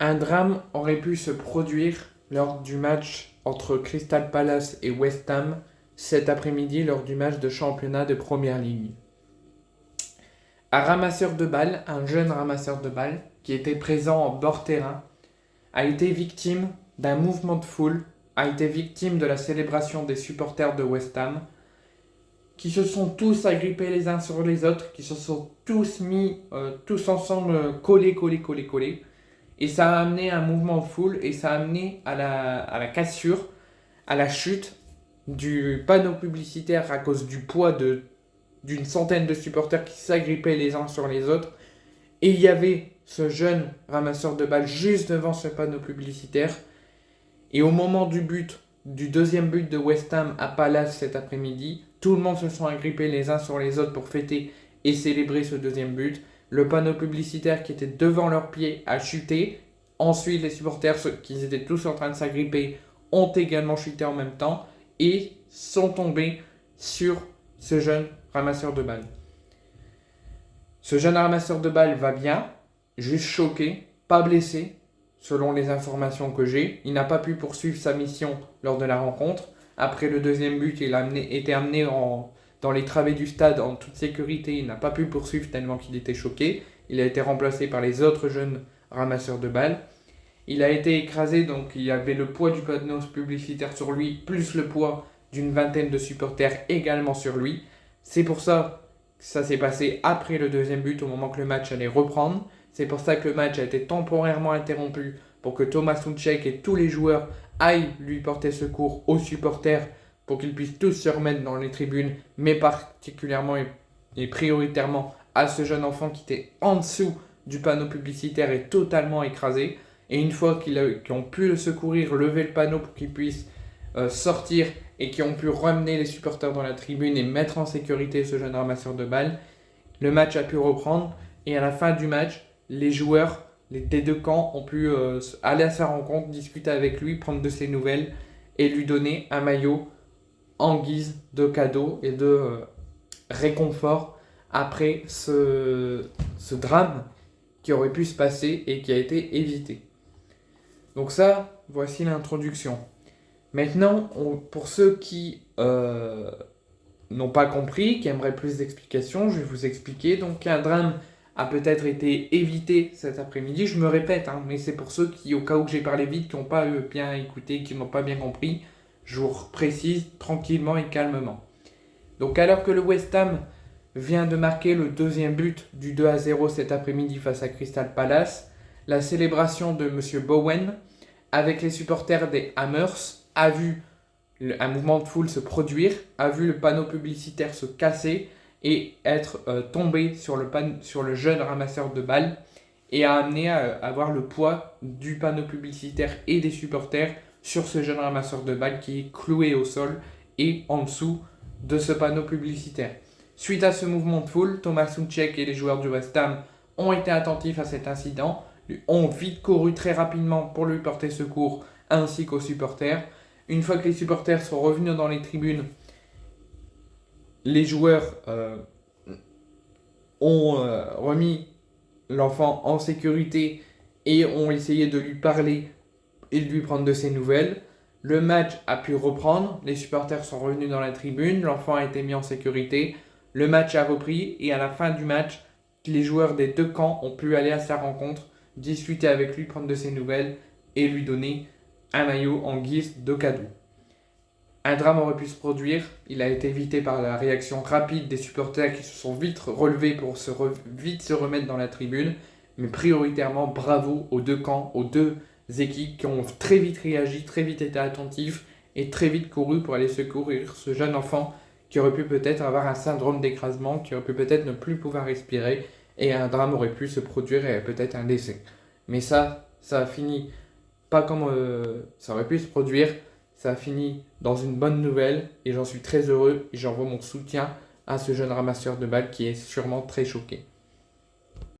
Un drame aurait pu se produire lors du match entre Crystal Palace et West Ham cet après-midi lors du match de championnat de Première Ligue. Un ramasseur de balles, un jeune ramasseur de balles qui était présent en bord terrain, a été victime d'un mouvement de foule, a été victime de la célébration des supporters de West Ham, qui se sont tous agrippés les uns sur les autres, qui se sont tous mis tous ensemble collés. Et ça a amené un mouvement de foule et ça a amené à la cassure, à la chute du panneau publicitaire à cause du poids d'une centaine de supporters qui s'agrippaient les uns sur les autres. Et il y avait ce jeune ramasseur de balles juste devant ce panneau publicitaire. Et au moment du deuxième but de West Ham à Palace cet après-midi, tout le monde se sont agrippés les uns sur les autres pour fêter et célébrer ce deuxième but. Le panneau publicitaire qui était devant leurs pieds a chuté. Ensuite, les supporters qui étaient tous en train de s'agripper ont également chuté en même temps et sont tombés sur ce jeune ramasseur de balles. Ce jeune ramasseur de balles va bien, juste choqué, pas blessé, selon les informations que j'ai. Il n'a pas pu poursuivre sa mission lors de la rencontre. Après le deuxième but, il a été amené dans les travées du stade en toute sécurité. Il n'a pas pu poursuivre tellement qu'il était choqué. Il a été remplacé par les autres jeunes ramasseurs de balles. Il a été écrasé, donc il y avait le poids du panneau publicitaire sur lui, plus le poids d'une vingtaine de supporters également sur lui. C'est pour ça que ça s'est passé après le deuxième but, au moment que le match allait reprendre. C'est pour ça que le match a été temporairement interrompu pour que Thomas Souček et tous les joueurs aillent lui porter secours aux supporters pour qu'ils puissent tous se remettre dans les tribunes, mais particulièrement et prioritairement à ce jeune enfant qui était en dessous du panneau publicitaire et totalement écrasé. Et une fois qu'ils ont pu le secourir, lever le panneau pour qu'il puisse sortir et qui ont pu ramener les supporters dans la tribune et mettre en sécurité ce jeune ramasseur de balles, le match a pu reprendre. Et à la fin du match, les joueurs des deux camps ont pu aller à sa rencontre, discuter avec lui, prendre de ses nouvelles et lui donner un maillot en guise de cadeau et de réconfort après ce drame qui aurait pu se passer et qui a été évité. Donc ça, voici l'introduction. Maintenant, pour ceux qui n'ont pas compris, qui aimeraient plus d'explications, je vais vous expliquer. Donc un drame a peut-être été évité cet après-midi. Je me répète, mais c'est pour ceux qui, au cas où j'ai parlé vite, qui n'ont pas bien écouté, qui n'ont pas bien compris, je vous précise tranquillement et calmement. Donc alors que le West Ham vient de marquer le deuxième but du 2-0 cet après-midi face à Crystal Palace, la célébration de M. Bowen avec les supporters des Hammers a vu un mouvement de foule se produire, a vu le panneau publicitaire se casser et être tombé sur le jeune ramasseur de balles et a amené à avoir le poids du panneau publicitaire et des supporters sur ce jeune ramasseur de balles qui est cloué au sol et en dessous de ce panneau publicitaire. Suite à ce mouvement de foule, Thomas Souček et les joueurs du West Ham ont été attentifs à cet incident, ont vite couru très rapidement pour lui porter secours ainsi qu'aux supporters. Une fois que les supporters sont revenus dans les tribunes, les joueurs ont remis l'enfant en sécurité et ont essayé de lui parler et de lui prendre de ses nouvelles. Le match a pu reprendre, les supporters sont revenus dans la tribune, l'enfant a été mis en sécurité, le match a repris et à la fin du match, les joueurs des deux camps ont pu aller à sa rencontre, discuter avec lui, prendre de ses nouvelles et lui donner un maillot en guise de cadeau. Un drame aurait pu se produire, il a été évité par la réaction rapide des supporters qui se sont vite relevés pour vite se remettre dans la tribune, mais prioritairement bravo aux deux camps, aux deux équipes qui ont très vite réagi, très vite été attentifs et très vite couru pour aller secourir ce jeune enfant qui aurait pu peut-être avoir un syndrome d'écrasement, qui aurait pu peut-être ne plus pouvoir respirer et un drame aurait pu se produire et peut-être un décès. Mais ça a fini pas comme ça aurait pu se produire, ça a fini dans une bonne nouvelle et j'en suis très heureux et j'envoie mon soutien à ce jeune ramasseur de balles qui est sûrement très choqué.